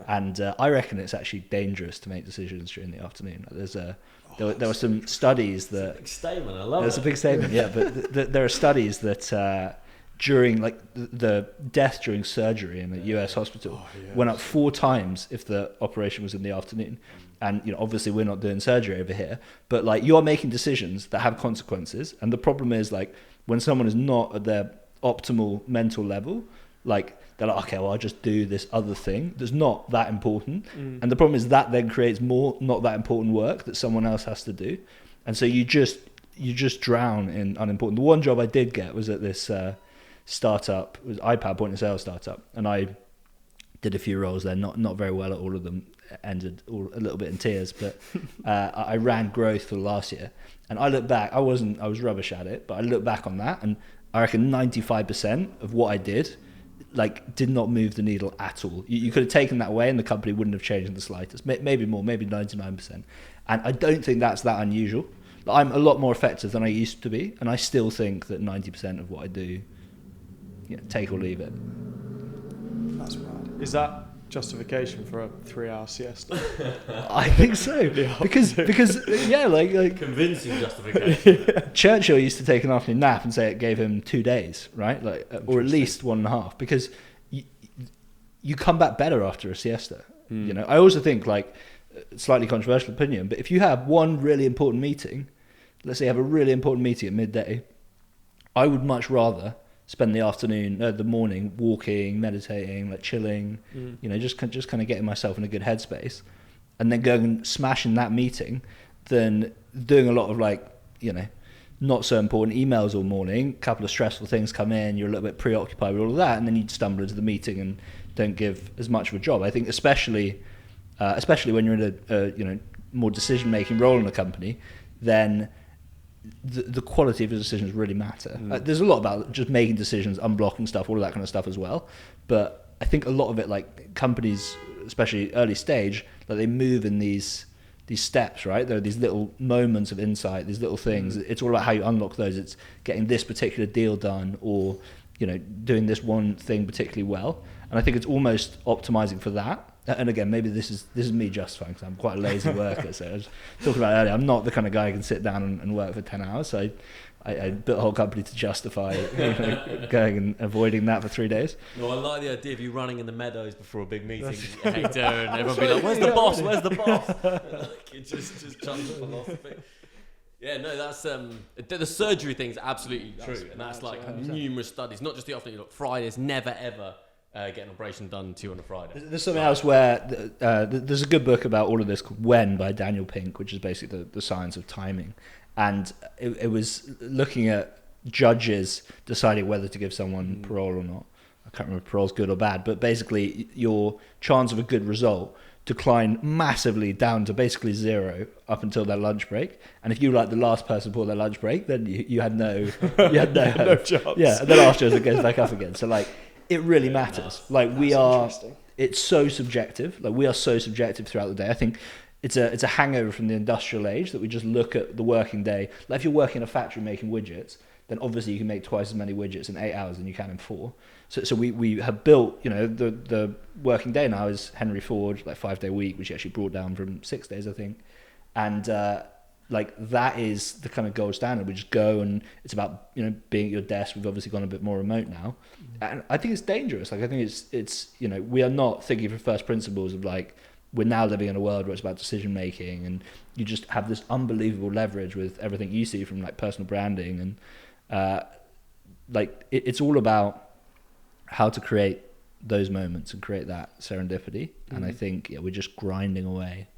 And I reckon it's actually dangerous to make decisions during the afternoon. There were some studies that... Big statement, I love it. It's a big statement, yeah, but there are studies that during like the death during surgery in a US hospital went up 4 times if the operation was in the afternoon. And obviously we're not doing surgery over here, but like you are making decisions that have consequences. And the problem is like when someone is not at their optimal mental level, like they're like, okay, well, I'll just do this other thing that's not that important. And the problem is that then creates more not that important work that someone else has to do. And so you just drown in unimportant. The one job I did get was at this startup, it was iPad point of sale startup. And I did a few roles there, not very well at all of them, ended a little bit in tears, but I ran growth for the last year. And I look back, I was rubbish at it, but I look back on that and I reckon 95% of what I did did not move the needle at all. You could have taken that away and the company wouldn't have changed in the slightest. Maybe more, maybe 99%. And I don't think that's that unusual. I'm a lot more effective than I used to be, and I still think that 90% of what I do, take or leave it. That's mad. Is that justification for a 3-hour siesta? I think so. Because convincing justification. Churchill used to take an afternoon nap and say it gave him 2 days, right? Or at least 1.5, because you come back better after a siesta. I also think, slightly controversial opinion, but if you have one really important meeting, let's say you have a really important meeting at midday, I would much rather spend the morning walking, meditating, chilling, just kind of getting myself in a good headspace, and then going and smashing that meeting than doing a lot of not so important emails all morning. A couple of stressful things come in, you're a little bit preoccupied with all of that, and then you stumble into the meeting and don't give as much of a job. I think especially when you're in a more decision-making role in a company, then the quality of your decisions really matter. There's a lot about just making decisions, unblocking stuff, all of that kind of stuff as well. But I think a lot of it, companies, especially early stage, they move in these steps, right? There are these little moments of insight, these little things. It's all about how you unlock those. It's getting this particular deal done, or doing this one thing particularly well. And I think it's almost optimizing for that. And again, maybe this is me justifying, because I'm quite a lazy worker. So I was talking about earlier, I'm not the kind of guy who can sit down and work for 10 hours. So I built a whole company to justify going and avoiding that for 3 days. No, I like the idea of you running in the meadows before a big meeting, Hector, and everyone be like, "Where's the boss? Where's the boss?" It just chunks of philosophy. Yeah, no, that's the surgery thing's absolutely true, and that's numerous studies, not just the afternoon. Fridays, never ever. Get an operation done to you on a Friday. There's something else where there's a good book about all of this called When by Daniel Pink, which is basically the science of timing. And it was looking at judges deciding whether to give someone parole or not. I can't remember if parole's good or bad, but basically your chance of a good result declined massively down to basically 0 up until their lunch break. And if you were the last person before their lunch break, then you had no no chance. Yeah, and then afterwards it goes back up again. So it really matters. It's so subjective. We are so subjective throughout the day. I think it's a hangover from the industrial age that we just look at the working day. If you're working in a factory making widgets, then obviously you can make twice as many widgets in 8 hours than you can in 4. So we have built, the working day now is Henry Ford, 5-day week, which he actually brought down from 6 days, I think. And that is the kind of gold standard. We just go, and it's about being at your desk. We've obviously gone a bit more remote now, and I think it's dangerous. I think it's we are not thinking from first principles of we're now living in a world where it's about decision making, and you just have this unbelievable leverage with everything you see from personal branding, and it's all about how to create those moments and create that serendipity. And I think we're just grinding away